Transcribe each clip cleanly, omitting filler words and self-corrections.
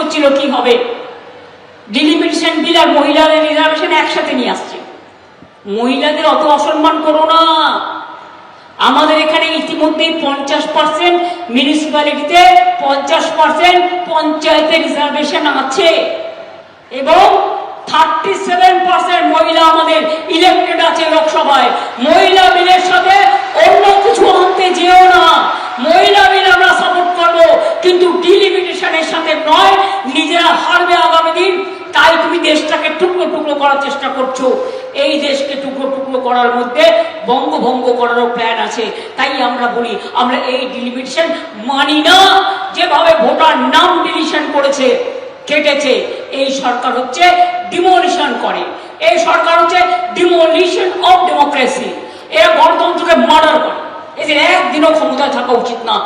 করছিল কি হবে। ডিলিমিটেশন বিল আর মহিলাদের রিজার্ভেশন একসাথে নিয়ে আসছে। মহিলাদের অত অসম্মান করো না। আমাদের এখানে ইতিমধ্যে 50% মিউনিসিপ্যালিটিতে, 50% পঞ্চায়েতে রিজার্ভেশন আছে এবং 37% মহিলা আমাদের ইলেক্টেড আছে লোকসভায়। মহিলা বিলের সাথে অন্য কিছু আনতে যেও না। মহিলা বিল আমরা সাপোর্ট করবো, কিন্তু ডিলিমিটেশনের সাথে নয়। নিজেরা হারবে আগামী দিন, তাই তুমি দেশটাকে টুকরো টুকরো করার চেষ্টা করছো। এই দেশকে টুকরো টুকরো করার মধ্যে বঙ্গভঙ্গ করারও প্ল্যান আছে। তাই আমরা বলি আমরা এই ডিলিমিটেশন মানি না। যেভাবে ভোটার নাম ডিলিশন করেছে, কেটেছে, এই সরকার হচ্ছে ডিমোলিশন করে। এই সরকার হচ্ছে ডিমোলিশন অফ ডেমোক্রেসি। এরা গণতন্ত্রকে মার্ডার করে। এদের একদিনও ক্ষমতায় থাকা উচিত না।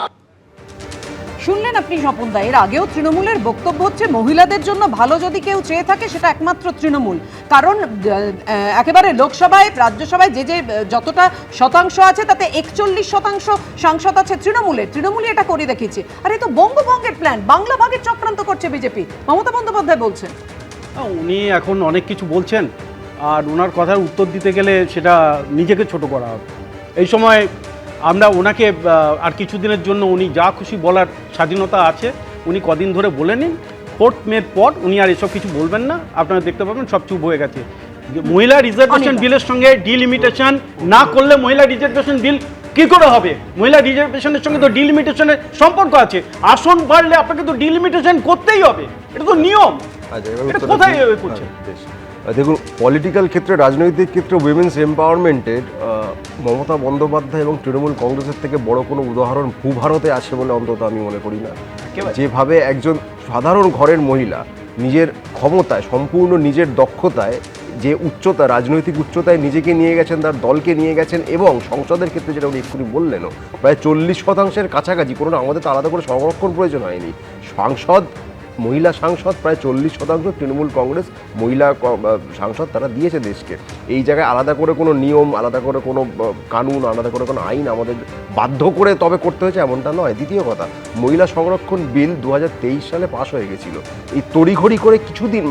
শুনলেন আপনি স্বপন দা, এর আগেও তৃণমূলের বক্তব্য হচ্ছে মহিলাদের জন্য ভালো যদি কেউ চেয়ে থাকে সেটা একমাত্র তৃণমূল। কারণ একেবারে লোকসভায়, রাজ্যসভায় যে যতটা শতাংশ আছে তাতে 41% সাংসদ আছে তৃণমূলের। তৃণমূলই এটা করে দেখিয়েছে। আর এই তো বঙ্গভঙ্গের প্ল্যান, বাংলা ভাগের চক্রান্ত করছে বিজেপি। মমতা বন্দ্যোপাধ্যায় বলছেন উনি এখন অনেক কিছু বলছেন, আর ওনার কথার উত্তর দিতে গেলে সেটা নিজেকে ছোট করা হবে। এই সময় আমরা ওনাকে আর কিছুদিনের জন্য উনি যা খুশি বলার স্বাধীনতা আছে, উনি কদিন ধরে বলে নিন। 4 মের পর উনি আর এসব কিছু বলবেন না। আপনারা দেখতে পাবেন সব চুপ হয়ে গেছে। মহিলা রিজার্ভেশন বিলের সঙ্গে ডিলিমিটেশন না করলে মহিলা রিজার্ভেশন বিল কি করে হবে? মহিলা রিজার্ভেশনের সঙ্গে তো ডিলিমিটেশনের সম্পর্ক আছে। আসন বাড়লে আপনাকে তো ডিলিমিটেশন করতেই হবে, এটা তো নিয়ম। কোথায় করছে? দেখুন, পলিটিক্যাল ক্ষেত্রে, রাজনৈতিক ক্ষেত্রে উইমেন্স এম্পাওয়ারমেন্টের মমতা বন্দ্যোপাধ্যায় এবং তৃণমূল কংগ্রেসের থেকে বড় কোনো উদাহরণ ভূভারতে আছে বলে অন্তত আমি মনে করি না। যেভাবে একজন সাধারণ ঘরের মহিলা নিজের ক্ষমতায়, সম্পূর্ণ নিজের দক্ষতায়, যে উচ্চতা, রাজনৈতিক উচ্চতায় নিজেকে নিয়ে গেছেন, তার দলকে নিয়ে গেছেন, এবং সংসদের ক্ষেত্রে যেটা উনি এক্ষুনি বললেনও, প্রায় 40% কাছাকাছি। কোনো আমাদের তো আলাদা করে সংরক্ষণ প্রয়োজন হয়নি। সাংসদ, মহিলা সাংসদ প্রায় 40% তৃণমূল কংগ্রেস মহিলা সাংসদ তারা দিয়েছে দেশকে। এই জায়গায় আলাদা করে কোনো নিয়ম, আলাদা করে কোনো কানুন, আলাদা করে কোনো আইন আমাদের বাধ্য করে তবে করতে হয়েছে এমনটা নয়। দ্বিতীয় কথা, মহিলা সংরক্ষণ বিল 2023 সালে পাশ হয়ে গেছিল। এই তড়িঘড়ি করে কিছুদিন,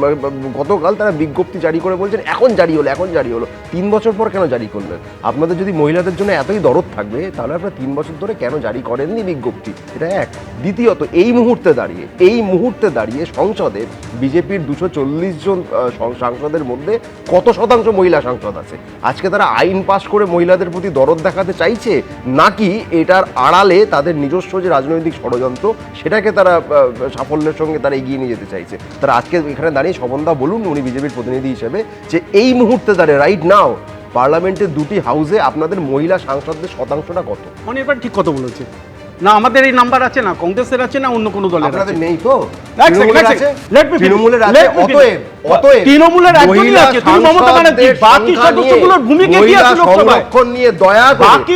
গতকাল তারা বিজ্ঞপ্তি জারি করে বলছেন এখন জারি হলো, এখন জারি হলো। 3 বছর পর কেন জারি করলেন? আপনাদের যদি মহিলাদের জন্য এতই দরদ থাকবে তাহলে আপনারা 3 বছর ধরে কেন জারি করেননি বিজ্ঞপ্তি? এটা এক। দ্বিতীয়ত, এই মুহূর্তে দাঁড়িয়ে সংসদে বিজেপির 240 জন সাংসদের মধ্যে কত শতাংশ মহিলা সাংসদ আছে? আজকে তারা আইন পাশ করে মহিলাদের প্রতি দরদ দেখাতে চাইছে, নাকি এটার আড়ালে তাদের নিজস্ব যে রাজনৈতিক ষড়যন্ত্র সেটাকে তারা সাফল্যের সঙ্গে তারা এগিয়ে নিয়ে যেতে চাইছে? তারা আজকে এখানে দাঁড়িয়ে স্বপনদা বলুন, উনি বিজেপির প্রতিনিধি হিসেবে, যে এই মুহূর্তে দাঁড়িয়ে রাইট নাও পার্লামেন্টের 2টি হাউসে আপনাদের মহিলা সাংসদদের শতাংশটা কত? মানে এবার ঠিক কথা বলেছে না, আমাদের এই নাম্বার আছে না, কংগ্রেসের আছে না, অন্য কোনো দলের আছে? আপনাদের নেই তো? তৃণমূলের আছে। অতএব তৃণমূলের একজনই আছে, তিনি মমতা ব্যানার্জি। বাকি সদস্যগুলোর ভূমিকা কি আছে লোকসভায়? নিয়ে দয়া করে বাকি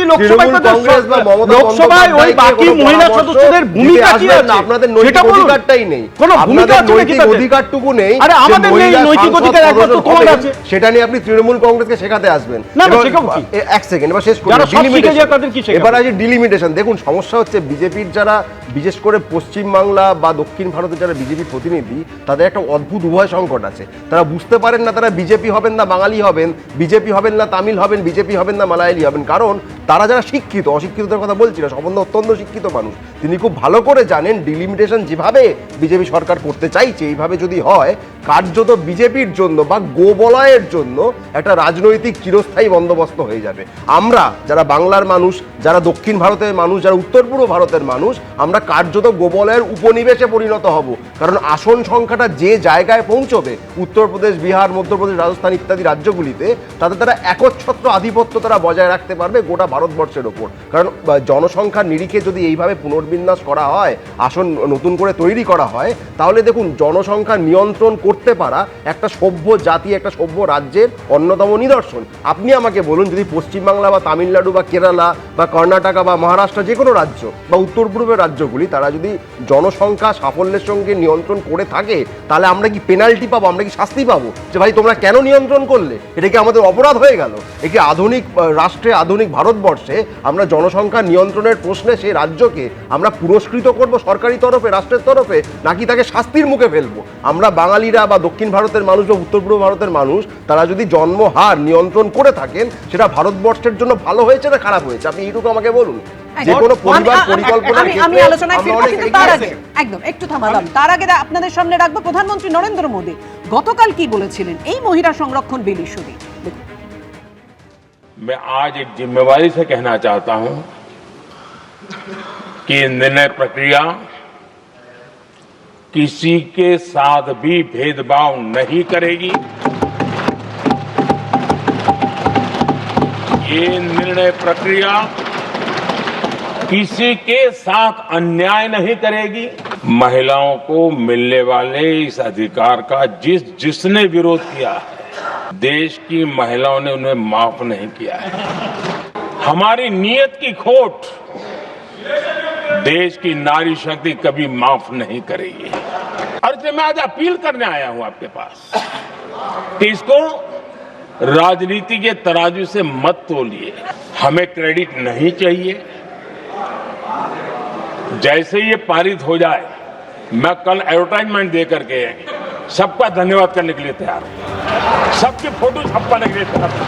লোকসভায় ওই বাকি মহিলা সদস্যদের ভূমিকা কি আছে? আপনাদের নৈতিক অধিকারটাই নেই। কোন ভূমিকা আছে নাকি তাদের? অধিকারটুকু নেই। আরে আমাদের নেই নৈতিক অধিকার, একবার তো তোমার আছে। সেটা নিয়ে আপনি তৃণমূল কংগ্রেসকে শেখাতে আসবেন? না না, শেখাবো কি? এক সেকেন্ড, এবার শেষ করি। এবার আছে ডিলিমিটেশন। দেখুন, সমস্যা হচ্ছে বিজেপির যারা, বিশেষ করে পশ্চিমবাংলা বা দক্ষিণ ভারতের যারা বিজেপি প্রতিনিধি, তাদের একটা অদ্ভুত উভয় সংকট আছে। তারা বুঝতে পারেন না তারা বিজেপি হবেন না বাঙালি হবেন, বিজেপি হবেন না তামিল হবেন, বিজেপি হবেন না মালায়ালি হবেন। কারণ তারা যারা শিক্ষিত, অশিক্ষিতদের কথা বলছি না, সম্বন্ধে অত্যন্ত শিক্ষিত মানুষ, তিনি খুব ভালো করে জানেন ডিলিমিটেশন যেভাবে বিজেপি সরকার করতে চাইছে, এইভাবে যদি হয়, কার্যত বিজেপির জন্য বা গোবলয়ের জন্য একটা রাজনৈতিক চিরস্থায়ী বন্দোবস্ত হয়ে যাবে। আমরা যারা বাংলার মানুষ, যারা দক্ষিণ ভারতের মানুষ, যারা উত্তর পূর্ব ভারতের মানুষ, আমরা কার্যত গোবলয়ের উপনিবেশে পরিণত হব। কারণ আসন সংখ্যাটা যে জায়গায় পৌঁছবে, উত্তরপ্রদেশ, বিহার, মধ্যপ্রদেশ, রাজস্থান ইত্যাদি রাজ্যগুলিতে, তাতে তারা একচ্ছত্র আধিপত্য তারা বজায় রাখতে পারবে গোটা ভারতবর্ষের ওপর। কারণ জনসংখ্যার নিরিখে যদি এইভাবে পুনর্বিন্যাস করা হয়, আসন নতুন করে তৈরি করা হয়, তাহলে দেখুন জনসংখ্যা নিয়ন্ত্রণ করতে পারা একটা সভ্য জাতি, একটা সভ্য রাজ্যের অন্যতম নিদর্শন। আপনি আমাকে বলুন, যদি পশ্চিমবাংলা বা তামিলনাড়ু বা কেরালা বা কর্ণাটকা বা মহারাষ্ট্র, যে কোনো রাজ্য বা উত্তর পূর্বের রাজ্যগুলি, তারা যদি জনসংখ্যা সাফল্যের সঙ্গে নিয়ন্ত্রণ করে থাকে, তাহলে আমরা কি পেনাল্টি পাবো? আমরা কি শাস্তি পাবো যে ভাই তোমরা কেন নিয়ন্ত্রণ করলে? এটা কি আমাদের অপরাধ হয়ে গেল? একে আধুনিক রাষ্ট্রে, আধুনিক ভারতবর্ষ ভারতবর্ষে আমরা জনসংখ্যা নিয়ন্ত্রণের প্রশ্নে সেই রাজ্যকে আমরা পুরস্কৃত করব সরকারি তরফে, রাষ্ট্রের তরফে, নাকি তাকে শাস্তির মুখে ফেলবো? আমরা বাঙালিরা বা দক্ষিণ ভারতের মানুষ বা উত্তর পূর্ব ভারতের মানুষ, তারা যদি জন্মহার নিয়ন্ত্রণ করে থাকেন, সেটা ভারতবর্ষের জন্য ভালো হয়েছে না খারাপ হয়েছে? আপনি এইটুকু আমাকে বলুন। যে কোনো পরিবার পরিকল্পনার আমি আলোচনায় ফিরবো, কিন্তু তার আগে একদম একটু থামালাম। তার আগে আপনাদের সামনে রাখবো প্রধানমন্ত্রী নরেন্দ্র মোদী গতকাল কি বলেছিলেন এই মহিলা সংরক্ষণ বিল ইস্যু নিয়ে। मैं आज एक जिम्मेवारी से कहना चाहता हूं कि निर्णय प्रक्रिया किसी के साथ भी भेदभाव नहीं करेगी। ये निर्णय प्रक्रिया किसी के साथ अन्याय नहीं करेगी। महिलाओं को मिलने वाले इस अधिकार का जिसने विरोध किया है, देश की महिलाओं ने उन्हें माफ नहीं किया है। हमारी नीयत की खोट देश की नारी शक्ति कभी माफ नहीं करेगी। और इसलिए मैं आज अपील करने आया हूं आपके पास कि इसको राजनीति के तराजू से मत तोलिए। हमें क्रेडिट नहीं चाहिए। जैसे ये पारित हो जाए, मैं कल एडवर्टाइजमेंट दे करके सबका धन्यवाद करने के लिए तैयार हूं, सबकी फोटो छपवाने के लिए तैयार हूं।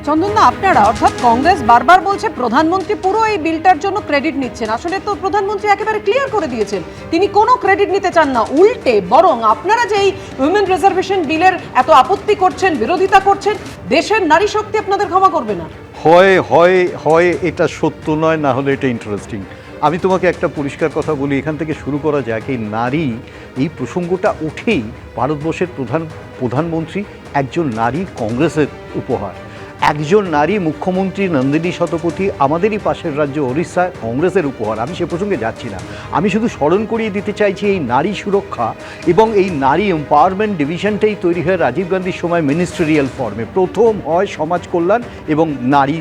চন্দনদা, আপনারা অর্থাৎ কংগ্রেস বারবার বলছে প্রধানমন্ত্রী পুরো এই বিলটার জন্য ক্রেডিট নিচ্ছেন। আসলে তো প্রধানমন্ত্রী একেবারে ক্লিয়ার করে দিয়েছেন তিনি কোনো ক্রেডিট নিতে চান না, উল্টে বরং আপনারা যে এই উইমেন রিজার্ভেশন বিলের এত আপত্তি করছেন, বিরোধিতা করছেন, দেশের নারী শক্তি আপনাদের ক্ষমা করবে না। হয় এটা সত্য নয়, না হলে এটা ইন্টারেস্টিং। আমি তোমাকে একটা পরিষ্কার কথা বলি, এখান থেকে শুরু করা যাক। এই নারী, এই প্রসঙ্গটা উঠেই ভারতবর্ষের প্রধানমন্ত্রী একজন নারী কংগ্রেসের উপহার, একজন নারী মুখ্যমন্ত্রী নন্দিনী শতপথী আমাদেরই পাশের রাজ্য ওড়িশা কংগ্রেসের উপহার। আমি সে প্রসঙ্গে যাচ্ছি না, আমি শুধু স্মরণ করিয়ে দিতে চাইছি এই নারী সুরক্ষা এবং এই নারী এম্পাওয়ারমেন্ট ডিভিশনটাই তৈরি হয় রাজীব গান্ধীর সময় মিনিস্ট্রিয়াল ফর্মে। প্রথম হয় সমাজ কল্যাণ এবং নারী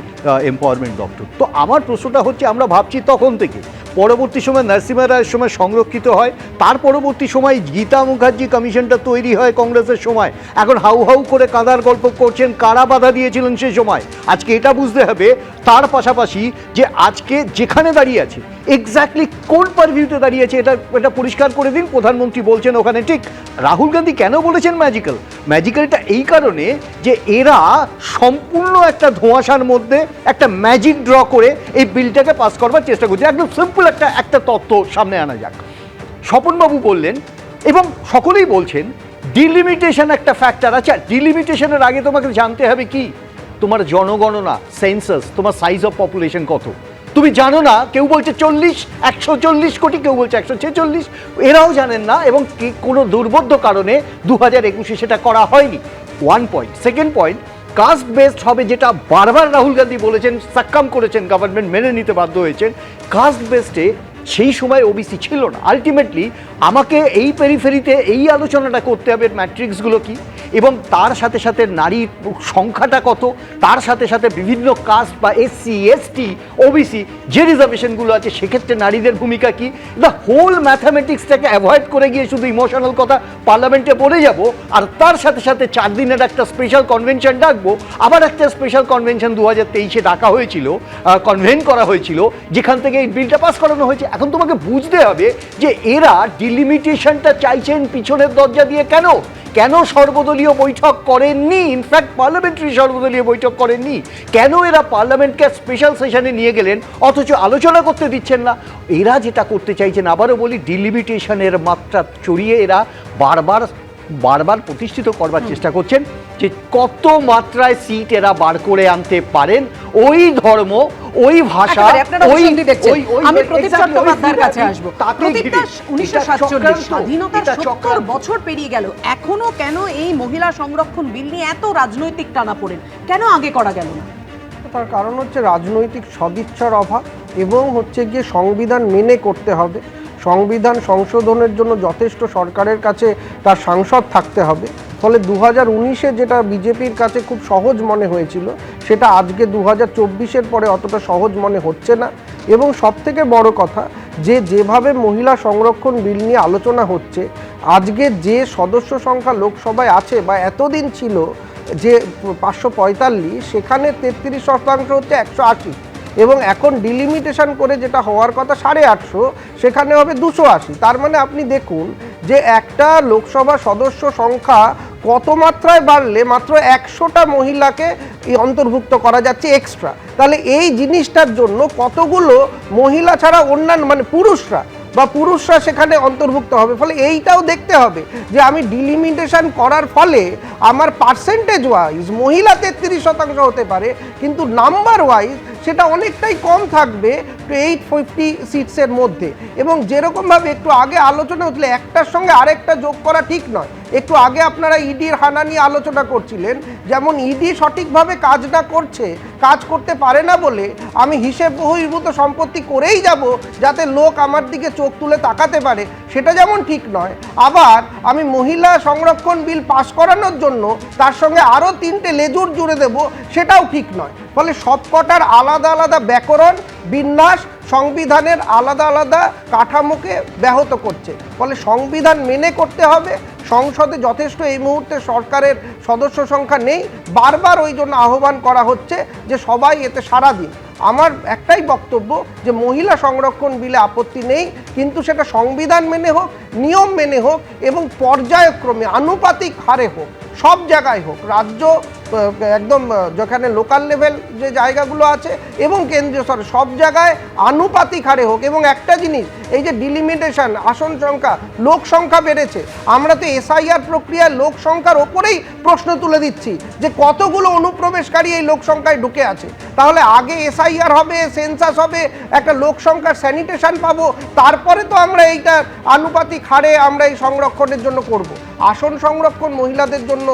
এম্পাওয়ারমেন্ট দপ্তর। তো আমার প্রশ্নটা হচ্ছে, আমরা ভাবছি তখন থেকে, পরবর্তী সময় নরসিমা রায়ের সময় সংরক্ষিত হয়, তার পরবর্তী সময় গীতা মুখার্জি কমিশনটা তৈরি হয় কংগ্রেসের সময়। এখন হাউ হাউ করে কাঁদার গল্প করছেন কারা বাধা দিয়েছিলেন সে সময়। আজকে এটা বুঝতে হবে তার পাশাপাশি যে আজকে যেখানে দাঁড়িয়ে আছে এক্স্যাক্টলি কোন পারভিউতে দাঁড়িয়ে আছে এটা পরিষ্কার করে দিন। প্রধানমন্ত্রী বলছেন ওখানে ঠিক। রাহুল গান্ধী কেন বলেছেন ম্যাজিক্যালটা এই কারণে যে এরা সম্পূর্ণ একটা ধোঁয়াশার মধ্যে একটা ম্যাজিক ড্র করে এই বিলটাকে পাস করবার চেষ্টা করছে। একদম সিম্পল একটা তত্ত্ব সামনে আনা যাক। স্বপনবাবু বললেন এবং সকলেই বলছেন ডিলিমিটেশন একটা ফ্যাক্টর। আচ্ছা, ডিলিমিটেশনের আগে তোমাকে জানতে হবে কি তোমার জনগণনা, সেন্সাস, তোমার সাইজ অফ পপুলেশন কত তুমি জানো না। কেউ বলছে 140 কোটি, কেউ বলছে 146, এরাও জানেন না এবং কোনো দুর্বোধ্য কারণে 2021-এ সেটা করা হয়নি। 1 point. Second point, caste based হবে, যেটা বারবার রাহুল গান্ধী বলেছেন, সাক্কাম করেছেন, গভর্নমেন্ট মেনে নিতে বাধ্য হয়েছেন। কাস্ট বেসডে সেই সময় ওবিসি ছিল না। আলটিমেটলি আমাকে এই পেরিফেরিতে এই আলোচনাটা করতে হবে ম্যাট্রিক্সগুলো কি এবং তার সাথে সাথে নারীর সংখ্যাটা কত, তার সাথে সাথে বিভিন্ন কাস্ট বা SC ST OBC যে রিজার্ভেশনগুলো আছে সেক্ষেত্রে নারীদের ভূমিকা কি। দ্য হোল ম্যাথামেটিক্সটাকে অ্যাভয়েড করে গিয়ে শুধু ইমোশনাল কথা পার্লামেন্টে বলে যাব আর তার সাথে সাথে 4 দিনের একটা স্পেশাল কনভেনশন ডাকবো। আবার একটা স্পেশাল কনভেনশন 2023-এ ডাকা হয়েছিল, কনভেন করা হয়েছিল, যেখান থেকে এই বিলটা পাস করানো হয়েছে। এখন তোমাকে বুঝতে হবে যে এরা ডিলিমিটেশনটা চাইছেন পিছনের দরজা দিয়ে। কেন সর্বদলীয় বৈঠক করেননি? ইনফ্যাক্ট পার্লামেন্টারি সর্বদলীয় বৈঠক করেননি। কেন এরা পার্লামেন্টকে স্পেশাল সেশনে নিয়ে গেলেন অথচ আলোচনা করতে দিচ্ছেন না? এরা যেটা করতে চাইছেন, আবারও বলি, ডিলিমিটেশনের মাত্রা চড়িয়ে এরা বারবার প্রতিষ্ঠিত করবার চেষ্টা করছেন যে কত মাত্রায় সিট এরা বার করে আনতে পারেন। ওই ধর্ম, ওই ভাষা, আমি প্রদীপ চট্টোপাধ্যায়ের কাছে আসবো। 1947 স্বাধীনতার 70 বছর পেরিয়ে গেল, এখনো কেন এই মহিলা সংরক্ষণ বিল নিয়ে এত রাজনৈতিক টানাপোড়েন? কেন আগে করা গেল না? তার কারণ হচ্ছে রাজনৈতিক সদিচ্ছার অভাব এবং হচ্ছে গিয়ে সংবিধান মেনে করতে হবে। সংবিধান সংশোধনের জন্য যথেষ্ট সরকারের কাছে তার সাংসদ থাকতে হবে। ফলে 2019-এ যেটা বিজেপির কাছে খুব সহজ মনে হয়েছিল সেটা আজকে 2024-এর পরে অতটা সহজ মনে হচ্ছে না। এবং সবথেকে বড় কথা, যেভাবে মহিলা সংরক্ষণ বিল নিয়ে আলোচনা হচ্ছে, আজকে যে সদস্য সংখ্যা লোকসভায় আছে বা এতদিন ছিল, যে 545 সেখানে 33% হচ্ছে 180, এবং এখন ডিলিমিটেশন করে যেটা হওয়ার কথা 850 সেখানে হবে 280। তার মানে আপনি দেখুন যে একটা লোকসভা সদস্য সংখ্যা কত মাত্রায় বাড়লে মাত্র 100টা মহিলাকে অন্তর্ভুক্ত করা যাচ্ছে এক্সট্রা। তাহলে এই জিনিসটার জন্য কতগুলো মহিলা ছাড়া অন্যান্য মানে পুরুষরা সেখানে অন্তর্ভুক্ত হবে। ফলে এইটাও দেখতে হবে যে আমি ডিলিমিটেশন করার ফলে আমার পার্সেন্টেজ ওয়াইজ মহিলা 33% হতে পারে, কিন্তু নাম্বার ওয়াইজ সেটা অনেকটাই কম থাকবে 850 সিটসের মধ্যে। এবং যেরকমভাবে একটু আগে আলোচনা হচ্ছিল একটার সঙ্গে আরেকটা যোগ করা ঠিক নয়। একটু আগে আপনারা ইডির হানা নিয়ে আলোচনা করছিলেন, যেমন ইডি সঠিকভাবে কাজ না করছে, কাজ করতে পারে না বলে আমি হিসেব বহির্ভূত সম্পত্তি করেই যাব যাতে লোক আমার দিকে চোখ তুলে তাকাতে পারে, সেটা যেমন ঠিক নয়। আবার আমি মহিলা সংরক্ষণ বিল পাশ করানোর জন্য তার সঙ্গে আরও 3টে লেজুর জুড়ে দেব, সেটাও ঠিক নয়। ফলে সবকটার আলাদা আলাদা ব্যাকরণ বিন্যাস সংবিধানের আলাদা আলাদা কাঠামোকে ব্যাহত করছে। ফলে সংবিধান মেনে করতে হবে। সংসদে যথেষ্ট এই মুহূর্তে সরকারের সদস্য সংখ্যা নেই, বারবার ওই জন্য আহ্বান করা হচ্ছে যে সবাই এতে সাড়া দিন। আমার একটাই বক্তব্য যে মহিলা সংরক্ষণ বিলে আপত্তি নেই, কিন্তু সেটা সংবিধান মেনে হোক, নিয়ম মেনে হোক, এবং পর্যায়ক্রমে আনুপাতিক হারে হোক, সব জায়গায় হোক, রাজ্য একদম যেখানে লোকাল লেভেল যে জায়গাগুলো আছে এবং কেন্দ্রীয় স্তরে সব জায়গায় আনুপাতিক হারে হোক। এবং একটা জিনিস, এই যে ডিলিমিটেশন আসন সংখ্যা, লোক সংখ্যা বেড়েছে, আমরা তো এসআইআর প্রক্রিয়ায় লোক সংখ্যার ওপরেই প্রশ্ন তুলে দিচ্ছি যে কতগুলো অনুপ্রবেশকারী এই লোক সংখ্যায় ঢুকে আছে। তাহলে আগে এসআইআর হবে, সেন্সাস হবে, একটা লোক সংখ্যার স্যানিটেশন পাবো, তারপরে তো আমরা এইটা আনুপাতিক হারে আমরা এই সংরক্ষণের জন্য করব। আসন সংরক্ষণ মহিলাদের জন্য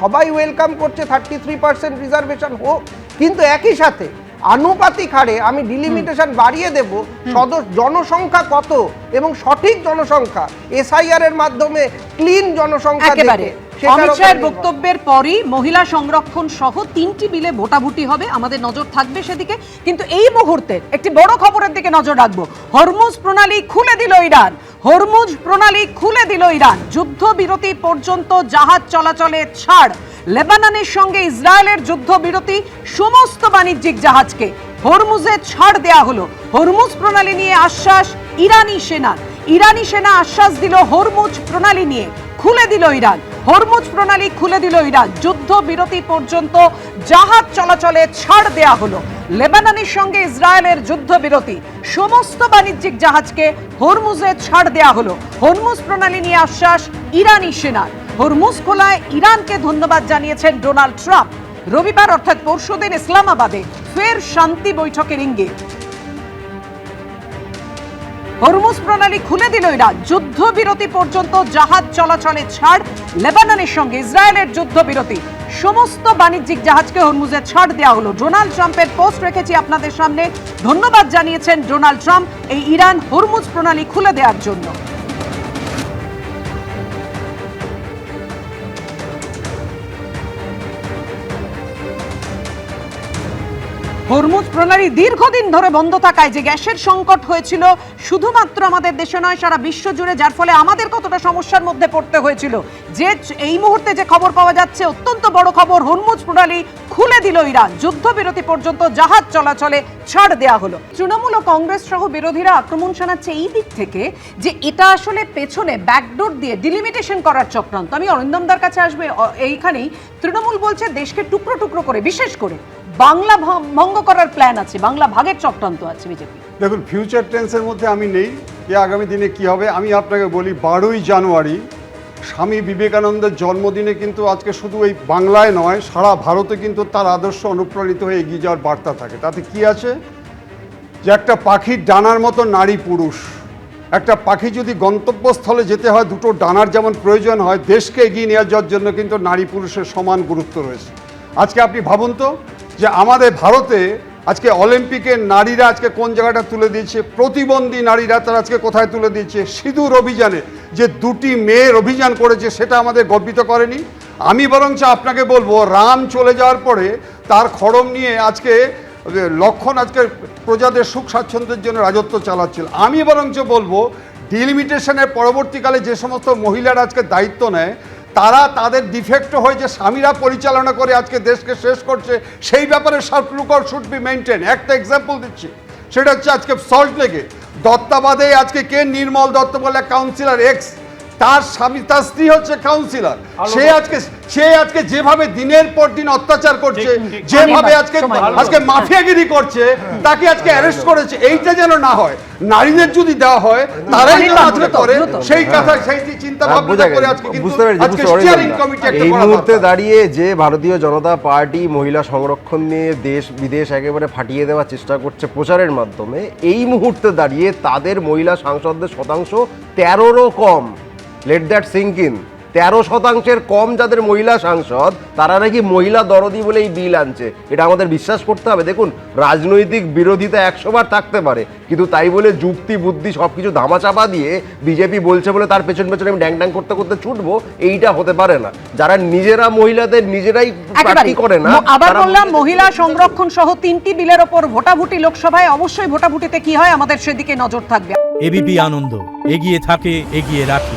সবাই ওয়েলকাম করছে, 33% রিজার্ভেশন হোক, কিন্তু একই সাথে আনুপাতিক হারে আমি ডিলিমিটেশন বাড়িয়ে দেব। জনসংখ্যা কত এবং সঠিক জনসংখ্যা এসআইআর এর মাধ্যমে ক্লিন জনসংখ্যা একেবারে অমিত শাহের বক্তব্যের পরই মহিলা সংরক্ষণ সহ 3টি বিলে ভোটাভুটি হবে, আমাদের নজর থাকবে সেদিকে। কিন্তু এই মুহূর্তে একটি বড় খবরের দিকে নজর রাখবো। হরমুজ প্রণালী খুলে দিল ইরান। হরমুজ প্রণালী খুলে দিল ইরান। যুদ্ধবিরতি পর্যন্ত জাহাজ চলাচলে ছাড়। লেবাননের সঙ্গে ইসরায়েলের যুদ্ধবিরতি, সমস্ত বাণিজ্যিক জাহাজকে হরমুজে ছাড় দেয়া হলো। হরমুজ প্রণালী নিয়ে আশ্বাস ইরানি সেনার। ইরানি সেনা আশ্বাস দিল হরমুজ প্রণালী নিয়ে, খুলে দিল ইরান। হরমুজ প্রণালী খুলে দিল ইরান। যুদ্ধবিরতি পর্যন্ত জাহাজ চলাচলে ছাড় দেয়া হলো। লেবাননের সঙ্গে ইসরায়েলের যুদ্ধবিরতি, সমস্ত বাণিজ্যিক জাহাজকে হরমুজে ছাড় দেয়া হলো। হরমুজ প্রণালী নিয়ে আশ্বাস ইরানি সেনার। হরমুজ খোলায় ইরানকে ধন্যবাদ জানিয়েছেন ডোনাল্ড ট্রাম্প। রবিবার অর্থাৎ পরশুদিন ইসলামাবাদে ফের শান্তি বৈঠকের ইঙ্গিত। হরমুজ প্রণালী খুলে দিল ইরান। যুদ্ধবিরতি পর্যন্ত জাহাজ চলাচলে ছাড়। লেবাননের সঙ্গে ইসরায়েলের যুদ্ধবিরতি, সমস্ত বাণিজ্যিক জাহাজকে হরমুজে ছাড় দেওয়া হলো। ডোনাল্ড ট্রাম্পের পোস্ট রেখেছি আপনাদের সামনে। ধন্যবাদ জানিয়েছেন ডোনাল্ড ট্রাম্প এই ইরান হরমুজ প্রণালী খুলে দেওয়ার জন্য। হরমুজ প্রণালী দীর্ঘদিন ধরে বন্ধ থাকায় যে গ্যাসের সংকট হয়েছিল শুধুমাত্র আমাদের দেশে নয় সারা বিশ্ব জুড়ে, যার ফলে আমাদের কতটা সমস্যার মধ্যে পড়তে হয়েছিল, যে এই মুহূর্তে যে খবর পাওয়া যাচ্ছে অত্যন্ত বড় খবর। হরমুজ প্রণালী খুলে দিল ইরান। যুদ্ধবিরতি পর্যন্ত জাহাজ চলাচলে ছাড় দেয়া হলো। তৃণমূল ও কংগ্রেস সহ বিরোধীরা আক্রমণ শানাচ্ছে এই দিক থেকে যে এটা আসলে পেছনে ব্যাকডোর দিয়ে ডিলিমিটেশন করার চক্রান্ত। আমি অরিন্দমদার কাছে আসবে এইখানেই। তৃণমূল বলছে দেশকে টুকরো টুকরো করে, বিশেষ করে বাংলা ভঙ্গ করার প্ল্যান আছে, বাংলা ভাগের চক্রান্ত আছে বিজেপি। দেখুন, ফিউচার টেন্সের মধ্যে আমি নেই যে আগামী দিনে কি হবে। আমি আপনাকে বলি, 12ই জানুয়ারি স্বামী বিবেকানন্দের জন্মদিনে কিন্তু আজকে শুধু এই বাংলায় নয় সারা ভারতে কিন্তু তার আদর্শ অনুপ্রাণিত হয়ে এগিয়ে যাওয়ার বার্তা থাকে। তাতে কি আছে যে একটা পাখির ডানার মতো নারী পুরুষ, একটা পাখি যদি গন্তব্যস্থলে যেতে হয় দুটো ডানার যেমন প্রয়োজন হয়, দেশকে এগিয়ে নিয়ে যাওয়ার জন্য কিন্তু নারী পুরুষের সমান গুরুত্ব রয়েছে। আজকে আপনি ভাবুন তো যে আমাদের ভারতে আজকে অলিম্পিকে নারীরা আজকে কোন জায়গাটা তুলে দিয়েছে, প্রতিবন্ধী নারীরা তারা আজকে কোথায় তুলে দিয়েছে। সিঁদুর অভিযানে যে 2টি মেয়ের অভিযান করেছে সেটা আমাদের গর্বিত করেনি। আমি বরঞ্চ আপনাকে বলবো, রাম চলে যাওয়ার পরে তার খড়ম নিয়ে আজকে লক্ষণ আজকে প্রজাদের সুখ স্বাচ্ছন্দ্যের জন্য রাজত্ব চালাচ্ছিল। আমি বরঞ্চ বলবো ডিলিমিটেশনের পরবর্তীকালে যে সমস্ত মহিলারা আজকে দায়িত্ব নেয় তারা তাদের ডিফেক্ট হয়ে যে স্বামীরা পরিচালনা করে আজকে দেশকে শেষ করছে, সেই ব্যাপারে লুকআউট শুড বি মেনটেন। একটা এক্সাম্পল দিচ্ছি, সেটা হচ্ছে আজকে সল্ট লেকে দত্তাবাদে আজকে কে, নির্মল দত্ত বলে কাউন্সিলর এক্স, তার স্বামী, তার স্ত্রী হচ্ছে কাউন্সিলর, সে আজকে যেভাবে দিনের পর দিন অত্যাচার করছে, যেভাবে আজকে মাফিয়াগিরি করছে, তাকে আজকে অ্যারেস্ট করেছে। এইটা যেন না হয়, নারীদের যদি দেওয়া হয় তারাই আজকে করে, সেই কথা সেই চিন্তা ভাবনা করে আজকে কিন্তু আজকে স্টিয়ারিং কমিটি একটা এই করা মুহূর্তে দরকার। দাঁড়িয়ে যে ভারতীয় জনতা পার্টি মহিলা সংরক্ষণ নিয়ে দেশ বিদেশ একেবারে ফাটিয়ে দেওয়ার চেষ্টা করছে প্রচারের মাধ্যমে, এই মুহূর্তে দাঁড়িয়ে তাদের মহিলা সাংসদদের শতাংশ 13-রও কম। Let that sink in. 13% কম যাদের মহিলা সাংসদ, তারা নাকি মহিলা দরদি বলে এই বিল আনছে। এটা আমাদের বিশ্বাস করতে হবে? দেখুন, রাজনৈতিক বিরোধিতা 100 বার থাকতে পারে, কিন্তু তাই বলে যুক্তি বুদ্ধি সবকিছু ধামাচাপা দিয়ে বিজেপি বলছে বলে তার পেছন পেছনে আমি ড্যাং ড্যাং করতে করতে ছুটবো, এইটা হতে পারে না। যারা নিজেরা মহিলাদের নিজেরাই প্রার্থী করে না, আবার তারা বললাম, মহিলা সংরক্ষণ সহ 3টি বিলের ওপর ভোটাভুটি লোকসভায়, অবশ্যই ভোটাভুটিতে কি হয় আমাদের সেদিকে নজর থাকবে। এবিপি আনন্দ, এগিয়ে থাকে, এগিয়ে রাখে।